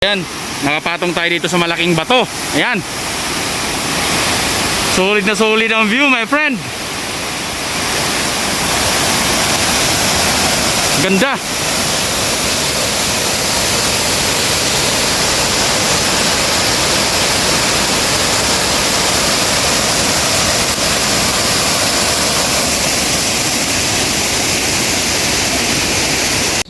Ayan, nakapatong tayo dito sa malaking bato. Ayan. Solid na solid ang view, my friend. Ganda.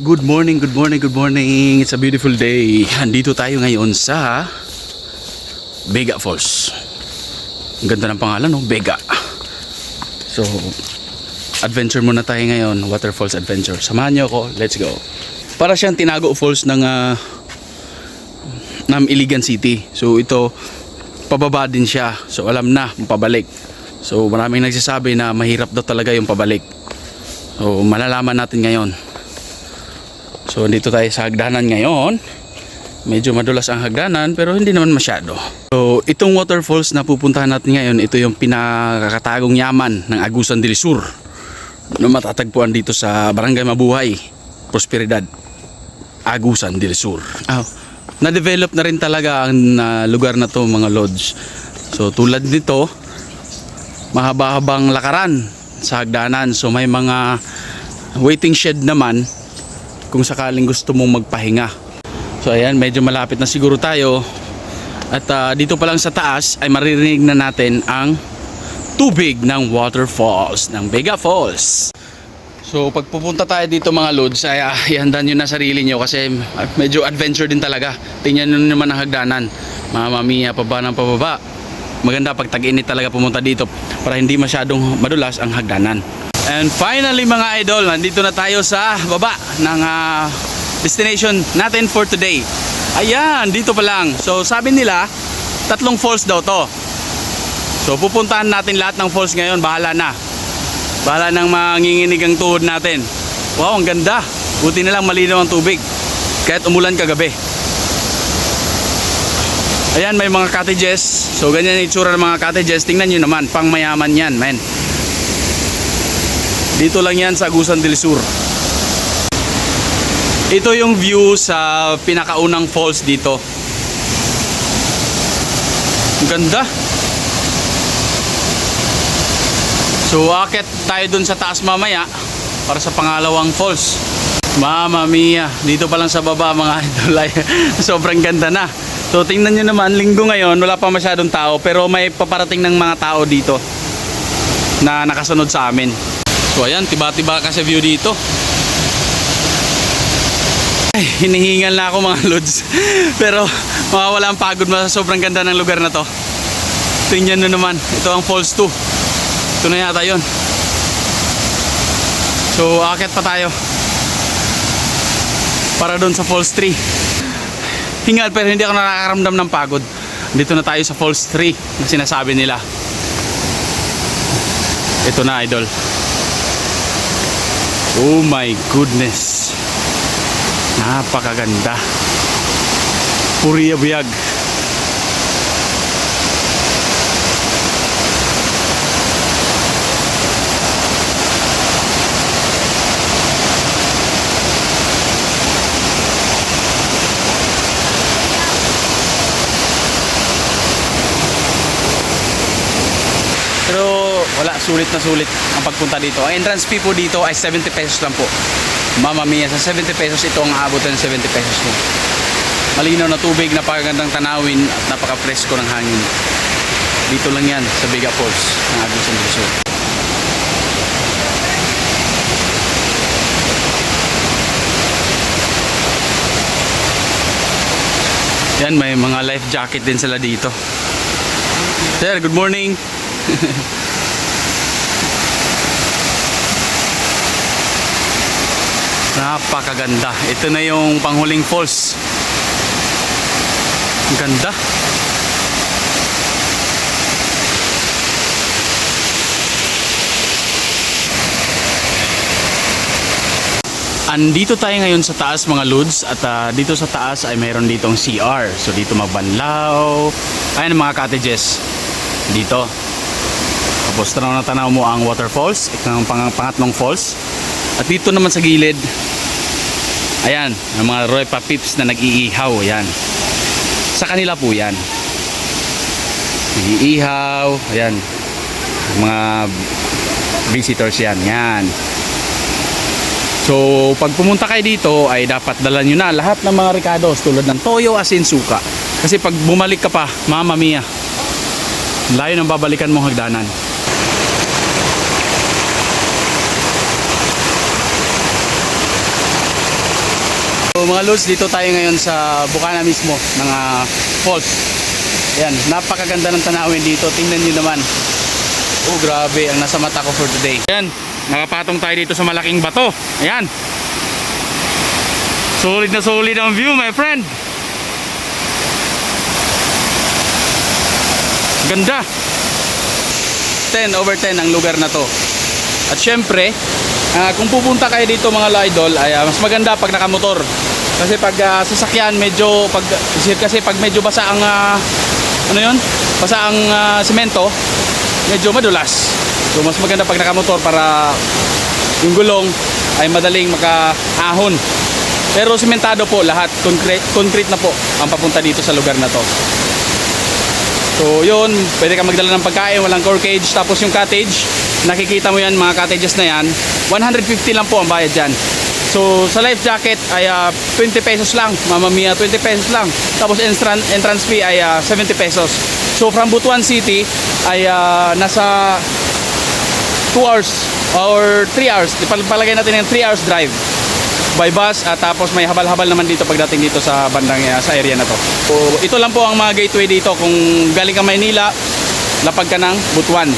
Good morning, good morning, good morning. It's a beautiful day. Andito tayo ngayon sa Vega Falls. Ang ganda ng pangalan, no? Vega. So, adventure muna tayo ngayon. Waterfalls adventure. Samahan niyo ako. Let's go. Para siyang Tinago Falls ng Iligan City. So, ito, pababa din siya. So, alam na, pabalik. So, maraming nagsasabi na mahirap daw talaga yung pabalik. So, malalaman natin ngayon. So dito tayo sa hagdanan ngayon. Medyo madulas ang hagdanan pero hindi naman masyado. So itong waterfalls na pupuntahan natin ngayon, ito yung pinakakatagong yaman ng Agusan del Sur na matatagpuan dito sa Barangay Mabuhay, Prosperidad, Agusan del Sur. Na-develop na rin talaga ang lugar na to, mga lodge. So tulad nito, mahaba-habang lakaran sa hagdanan. So may mga waiting shed naman kung sakaling gusto mong magpahinga. So ayan, medyo malapit na siguro tayo. At dito pa lang sa taas ay maririnig na natin ang tubig ng waterfalls, ng Vega Falls. So pag pupunta tayo dito mga lods, ay ihanda nyo na sarili nyo kasi medyo adventure din talaga. Tingnan nyo naman ang hagdanan. Mamma mia, pababa ng pababa. Maganda pag tag-init talaga pumunta dito para hindi masyadong madulas ang hagdanan. And finally mga idol, nandito na tayo sa baba ng destination natin for today. Ayan, dito pa lang. So sabi nila, 3 falls daw to. So pupuntahan natin lahat ng falls ngayon, bahala na. Bahala nang manginginig ang tuhod natin. Wow, ang ganda. Buti na lang malinaw ang tubig kahit umulan kagabi. Ayan, may mga cottages. So ganyan yung itsura ng mga cottages. Tingnan nyo naman, pang mayaman yan, men. Dito lang yan sa Agusan del Sur. Ito yung view sa pinakaunang falls dito. Ang ganda. So akit tayo dun sa taas mamaya para sa pangalawang falls. Mamma mia, dito pa lang sa baba mga idol ay sobrang ganda na. So tingnan nyo naman, linggo ngayon, wala pa masyadong tao pero may paparating ng mga tao dito na nakasunod sa amin. So ayan, tiba-tiba kasi view dito. Ay, hinihingal na ako mga lods. Pero mawawala ang pagod mo sa sobrang ganda ng lugar na to. Tingnan nyo naman, ito ang falls 2. Ito na yata yun. So aakyat pa tayo para doon sa falls 3. Hingal pero hindi ako nakakaramdam ng pagod. Dito na tayo sa falls 3 na sinasabi nila. Ito na idol. Oh my goodness. Napakaganda. Puriya biyag. Pero wala, sulit na sulit ang pagpunta dito. Ang entrance fee po dito ay 70 pesos lang po. Mamma mia, sa 70 pesos ito ang aabot ng 70 pesos mo. Malinaw na tubig, napakagandang tanawin at napaka-presko ng hangin. Dito lang yan sa Vega Falls ng Agusan del Sur. Yan, may mga life jacket din sila dito. Sir, good morning. Napakaganda. Ito na yung panghuling falls. Ang ganda. Andito tayo ngayon sa taas mga lods. At dito sa taas ay mayroon ditong CR. So dito magbanlaw. Ayan ang mga cottages dito. Tapos tanaw mo ang waterfalls, ang pangatlong falls. At dito naman sa gilid, ayan, ang mga Roy Papips na nag-iihaw, ayan. Sa kanila po yan. Nag-iihaw. Ayan. Mga visitors yan. Yan. So, pag pumunta kayo dito, ay dapat dala nyo na lahat ng mga ricados tulad ng toyo, asin, suka. Kasi pag bumalik ka pa, Mamma Mia, layo ng babalikan mong hagdanan. So, mga lods, dito tayo ngayon sa Bukana mismo ng falls. Ayan, napakaganda ng tanawin dito. Tingnan nyo naman. Oh, grabe ang nasa mata ko for today. Ayan, nakapatong tayo dito sa malaking bato. Ayan. Solid na solid ang view, my friend. Ganda. 10/10 ang lugar na to. At syempre, kung pupunta kayo dito mga idol, ay mas maganda pag nakamotor. Kasi pag sasakyan medyo pag medyo basa ang basa ang semento, medyo madulas. So mas maganda pag nakamotor para yung gulong ay madaling makaahon. Pero sementado po lahat, concrete na po ang papunta dito sa lugar na to. So yun, pwede ka magdala ng pagkain, walang corkage. Tapos yung cottage, nakikita mo yan, mga cottages na yan, 150 lang po ang bayad dyan. So sa life jacket ay 20 pesos lang, Mamma Mia, 20 pesos lang. Tapos entrance fee ay 70 pesos. So from Butuan City ay nasa 2 hours or 3 hours. Palagay natin yung 3 hours drive by bus, at tapos may habal-habal naman dito pagdating dito sa bandang sa area na to. So ito lang po ang mga gateway dito. Kung galing ka Maynila, lapag ka ng Butuan,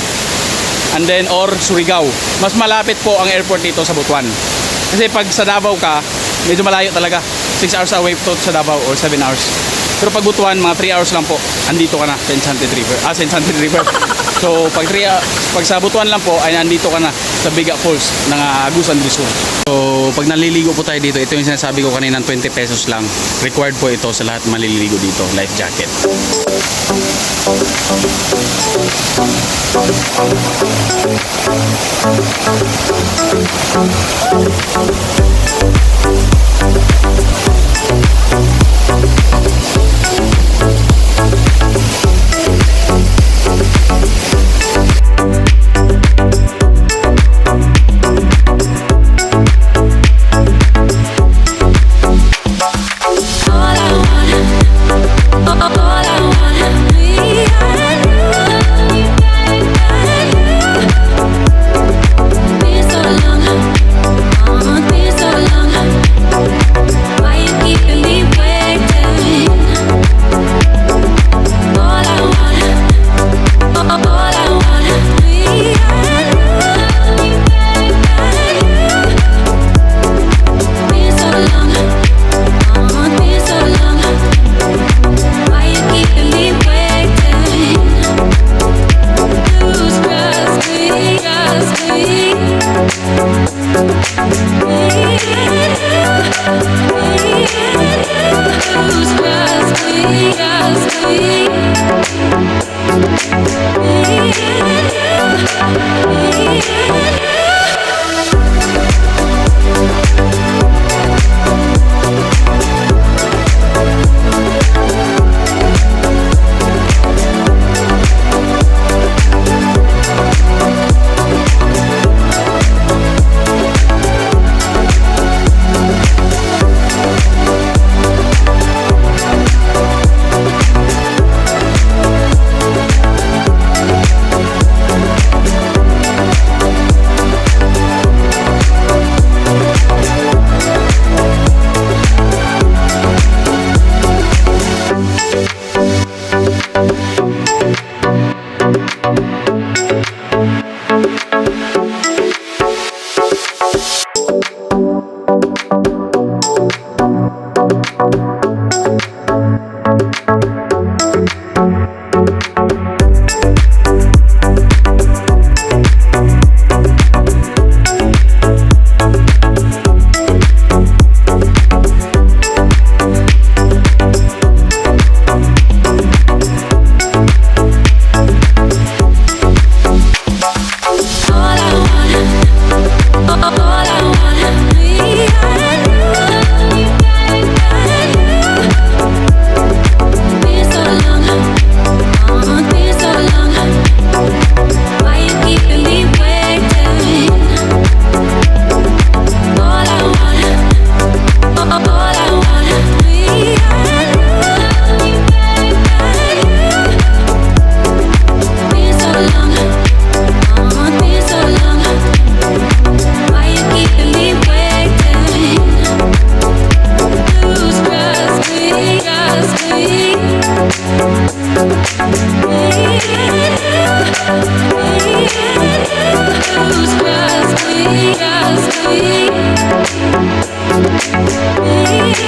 and then or Surigao. Mas malapit po ang airport dito sa Butuan. Kasi pag sa Davao ka, medyo malayo talaga. 6 hours away to sa Davao or 7 hours. Pero pag Butuan, mga 3 hours lang po, andito ka na sa Enchanted River. So pag sa Butuan lang po ay nandito ka na sa Biga Falls ng Agusan del Sur. So pag naliligo po tayo dito, ito yung sinasabi ko kanina, 20 pesos lang. Required po ito sa lahat maliligo dito, life jacket. Been so long, me.